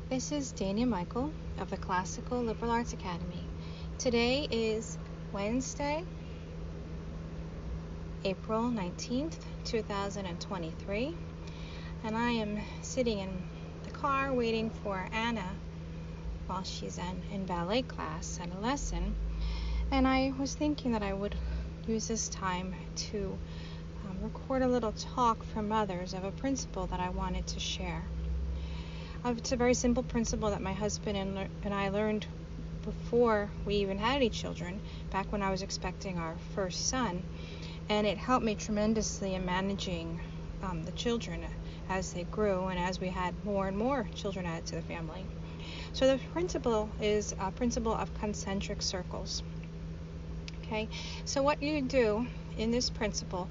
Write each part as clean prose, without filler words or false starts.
This is Dania Michael of the Classical Liberal Arts Academy. Today is Wednesday, April 19th, 2023, and I am sitting in the car waiting for Anna while she's in ballet class at a lesson, and I was thinking that I would use this time to record a little talk for mothers of a principle that I wanted to share. It's a very simple principle that my husband and I learned before we even had any children, back when I was expecting our first son, and it helped me tremendously in managing the children as they grew and as we had more and more children added to the family. So the principle is a principle of concentric circles. Okay, so what you do in this principle,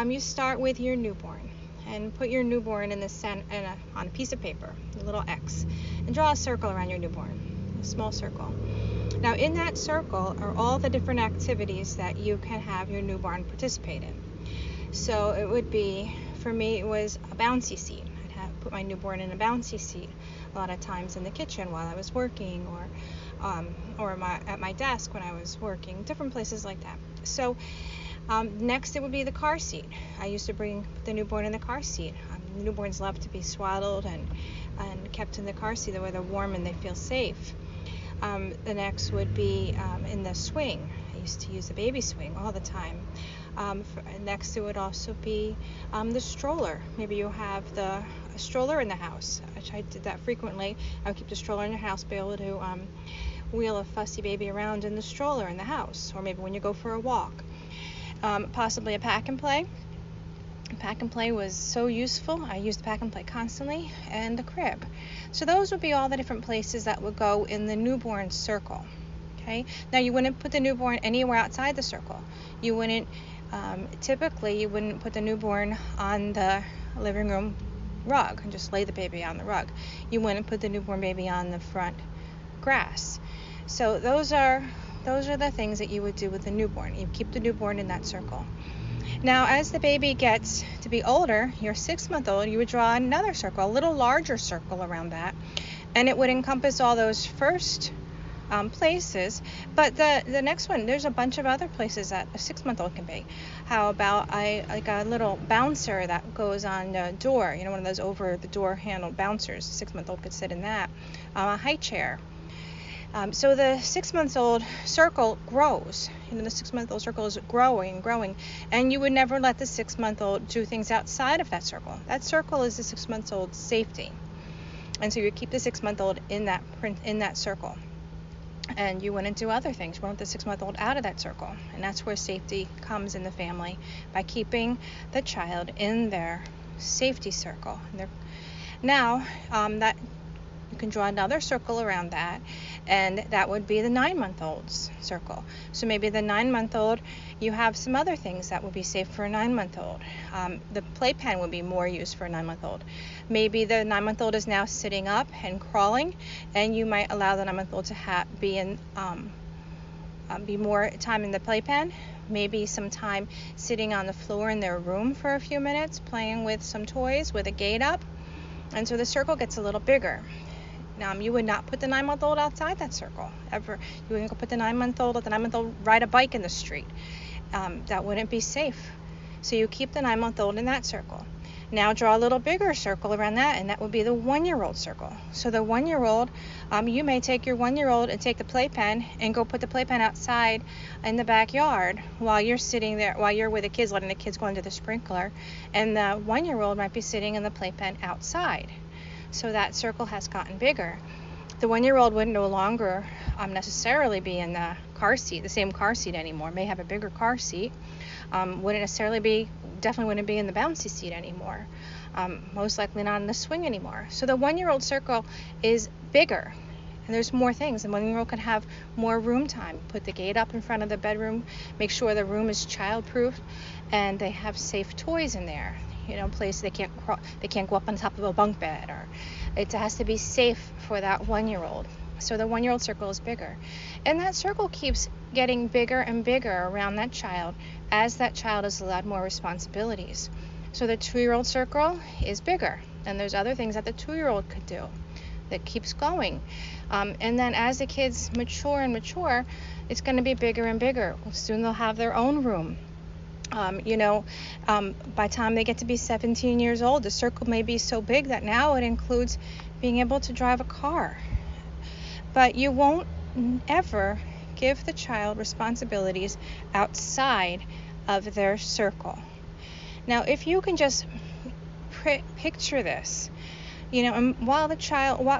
you start with your newborn and put your newborn in the on a piece of paper, a little X, and draw a circle around your newborn, a small circle. Now in that circle are all the different activities that you can have your newborn participate in. So it would be, for me, it was a bouncy seat. I'd put my newborn in a bouncy seat a lot of times in the kitchen while I was working, or at my desk when I was working, different places like that. So next it would be the car seat. I used to bring the newborn in the car seat. Newborns love to be swaddled and kept in the car seat where they're warm and they feel safe. The next would be in the swing. I used to use the baby swing all the time. Next it would also be the stroller. Maybe you have a stroller in the house. I did that frequently. I would keep the stroller in the house, be able to wheel a fussy baby around in the stroller in the house, or maybe when you go for a walk. Possibly a pack and play. Pack and play was so useful. I used the pack and play constantly, and the crib. So those would be all the different places that would go in the newborn circle. Okay. Now you wouldn't put the newborn anywhere outside the circle. You wouldn't. Typically, you wouldn't put the newborn on the living room rug and just lay the baby on the rug. You wouldn't put the newborn baby on the front grass. So those are the things that you would do with the newborn. You keep the newborn in that circle. Now, as the baby gets to be older, you're 6-month-old, you would draw another circle, a little larger circle around that, and it would encompass all those first places. But the next one, there's a bunch of other places that a 6-month-old can be. How about like a little bouncer that goes on the door, one of those over the door handled bouncers. A 6-month-old could sit in that. A high chair. So the 6-month-old circle grows. The 6-month-old circle is growing, and you would never let the 6-month-old do things outside of that circle. That circle is the 6-month-old's safety, and so you keep the 6-month-old in that circle, and you wouldn't do other things. You want the 6-month-old out of that circle, and that's where safety comes in the family, by keeping the child in their safety circle. Now that you can draw another circle around that, and that would be the 9-month-old's circle. So maybe the 9-month-old, you have some other things that would be safe for a 9-month-old. The playpen would be more used for a 9-month-old. Maybe the 9-month-old is now sitting up and crawling, and you might allow the 9-month-old to be more time in the playpen. Maybe some time sitting on the floor in their room for a few minutes, playing with some toys with a gate up. And so the circle gets a little bigger. You would not put the 9-month-old outside that circle, ever. You wouldn't go put the 9-month-old, let the 9-month-old ride a bike in the street. That wouldn't be safe. So you keep the 9-month-old in that circle. Now draw a little bigger circle around that, and that would be the 1-year-old circle. So the 1-year-old, you may take your 1-year-old and take the playpen and go put the playpen outside in the backyard while you're sitting there, while you're with the kids, letting the kids go into the sprinkler, and the 1-year-old might be sitting in the playpen outside. So that circle has gotten bigger. The 1-year-old would no longer necessarily be in the car seat, the same car seat anymore. May have a bigger car seat. Definitely wouldn't be in the bouncy seat anymore. Most likely not in the swing anymore. So the 1-year-old circle is bigger, and there's more things. The 1-year-old can have more room time. Put the gate up in front of the bedroom. Make sure the room is child-proof, and they have safe toys in there. Place they can't go up on top of a bunk bed, or it has to be safe for that 1-year-old. So the 1-year-old circle is bigger, and that circle keeps getting bigger and bigger around that child as that child is allowed more responsibilities. So the 2-year-old circle is bigger, and there's other things that the 2-year-old could do. that keeps going. And then as the kids mature and mature, it's going to be bigger and bigger. Soon they'll have their own room. By the time they get to be 17 years old, the circle may be so big that now it includes being able to drive a car. But you won't ever give the child responsibilities outside of their circle. Now, if you can just picture this, and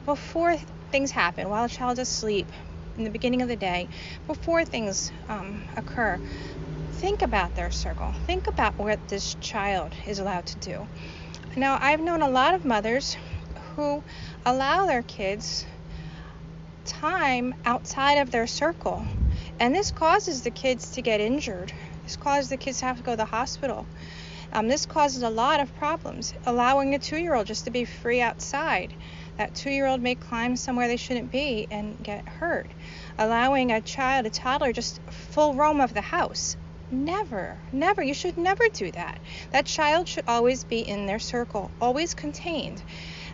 before things happen, while the child's asleep, in the beginning of the day, before things occur, think about their circle. Think about what this child is allowed to do. Now, I've known a lot of mothers who allow their kids time outside of their circle, and this causes the kids to get injured. This causes the kids to have to go to the hospital. This causes a lot of problems. Allowing a 2-year-old just to be free outside. That 2-year-old may climb somewhere they shouldn't be and get hurt. Allowing a toddler, just full roam of the house. Never. You should never do that. That child should always be in their circle, always contained.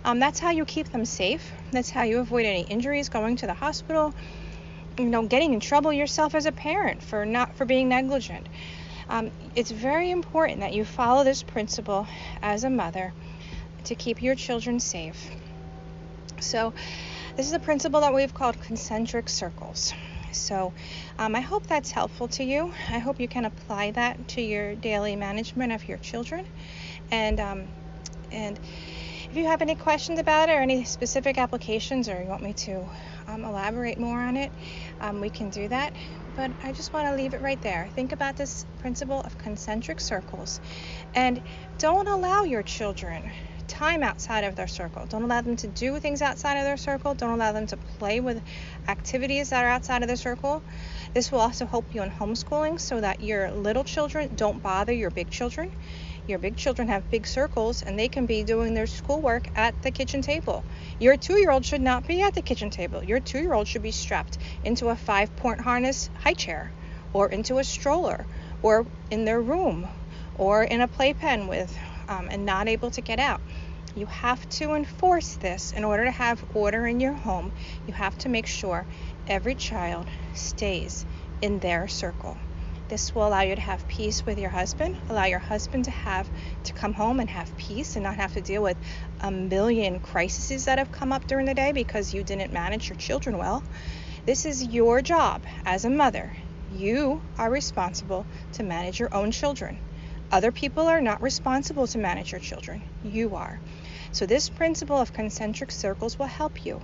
That's how you keep them safe. That's how you avoid any injuries, going to the hospital, getting in trouble yourself as a parent for being negligent. It's very important that you follow this principle as a mother to keep your children safe. So this is a principle that we've called concentric circles. So I hope that's helpful to you. I hope you can apply that to your daily management of your children. And if you have any questions about it or any specific applications, or you want me to elaborate more on it, we can do that. But I just want to leave it right there. Think about this principle of concentric circles, and don't allow your children time outside of their circle. Don't allow them to do things outside of their circle. Don't allow them to play with activities that are outside of their circle. This will also help you in homeschooling so that your little children don't bother your big children. Your big children have big circles, and they can be doing their schoolwork at the kitchen table. Your 2-year-old should not be at the kitchen table. Your 2-year-old should be strapped into a 5-point harness high chair, or into a stroller, or in their room, or in a playpen and not able to get out. You have to enforce this in order to have order in your home. You have to make sure every child stays in their circle. This will allow you to have peace with your husband, allow your husband to come home and have peace and not have to deal with a million crises that have come up during the day because you didn't manage your children well. This is your job as a mother. You are responsible to manage your own children. Other people are not responsible to manage your children. You are. So this principle of concentric circles will help you.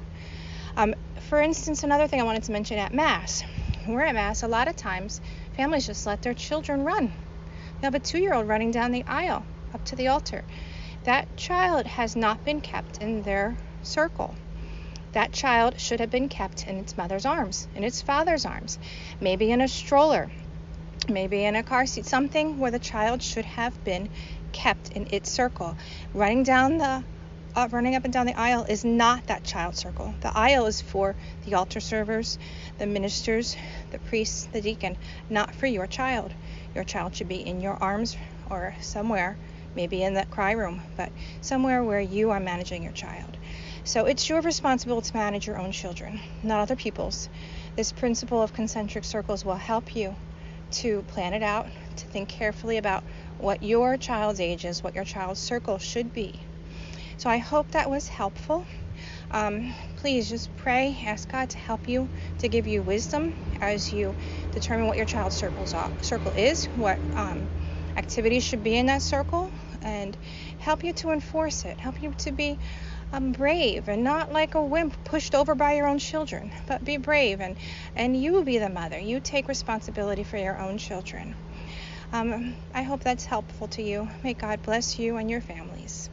For instance, another thing I wanted to mention at Mass. When we're at Mass, a lot of times families just let their children run. They have a 2-year-old running down the aisle up to the altar. That child has not been kept in their circle. That child should have been kept in its mother's arms, in its father's arms, maybe in a stroller, maybe in a car seat, something where the child should have been kept in its circle. Running up and down the aisle is not that child's circle. The aisle is for the altar servers, the ministers, the priests, the deacon, not for your child. Your child should be in your arms or somewhere, maybe in the cry room, but somewhere where you are managing your child. So it's your responsibility to manage your own children, not other people's. This principle of concentric circles will help you to plan it out, to think carefully about what your child's age is, what your child's circle should be. So I hope that was helpful. Please just pray, ask God to help you, to give you wisdom as you determine what your child's circle is, what activities should be in that circle, and help you to enforce it, help you to be brave and not like a wimp pushed over by your own children, but be brave and you be the mother. You take responsibility for your own children. I hope that's helpful to you. May God bless you and your families.